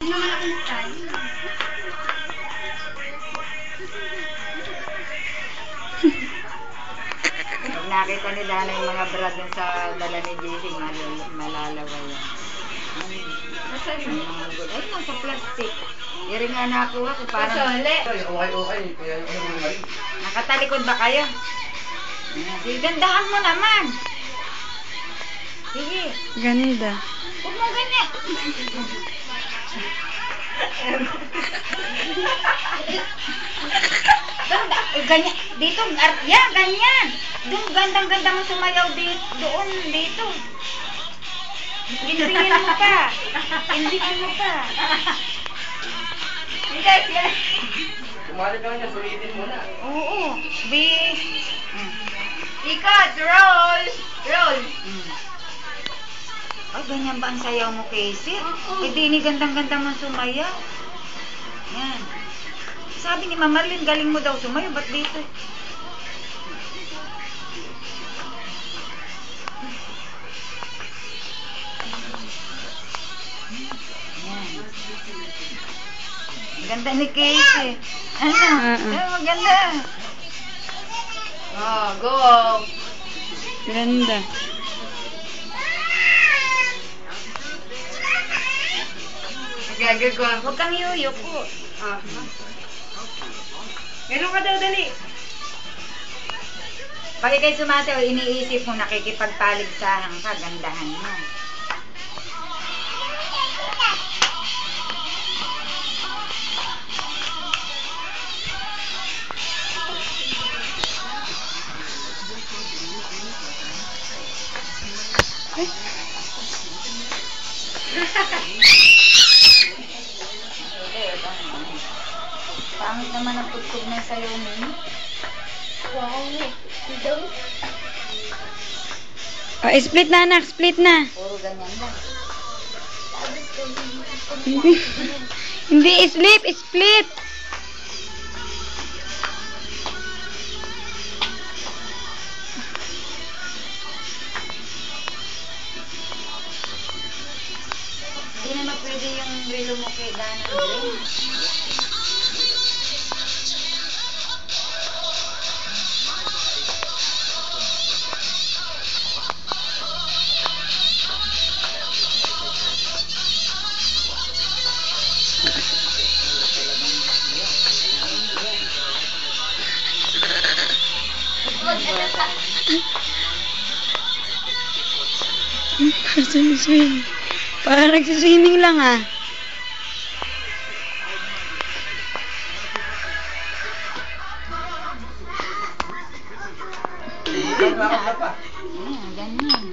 naman ako nagtayo. Pag nakita ni Dana yung mga brad dun sa dala ni JC, malalaway yan. Nasaan Yung yun? mga good. Ay, nasa plastic. Yari nga nakuha ko parang... Kasole. Okay. Kaya ano mo naman. Nakatalikod ba kayo? Sige, gandahan mo naman. Sige. Ganda. Huwag mo ganyan. Ganda. Ganyan. Dito. Yan, ganyan. Doon, gandang-ganda mo sumayaw dito. Doon, dito. Hindihin mo pa. Hindihin mo pa. Hindi, sige. Kumali ka niya, sulitin mo na. Oo. Ikot, roll. Roll. Ay, ganyan ba ang sayaw mo, Casey? Oo. Eh, di ni gandang-ganda mo sumayaw. Yan. Sabi ni Mama Marlene, galing mo daw sumayaw. Ba't dito? Yan. Ganda ni Casey. Ano? Ay, maganda. Oh, go. Ganda. Gagawin ko. Huwag kang yuyuko. Ah. Ganun ka daw, dali. Pag ikay sumasayaw, iniisip mo, nakikipagpaligsahan ka, gandahan mo. Pangit naman ang tugtog na sayaw mo. Wow. Ito. Oh, split na anak, split na. Puro ganyan lang. Hindi. Hindi, split, split. Hindi naman pwede yung relo mo kay Dana Green. Parang nagsiswimming lang ah. Ganyan. Ganyan.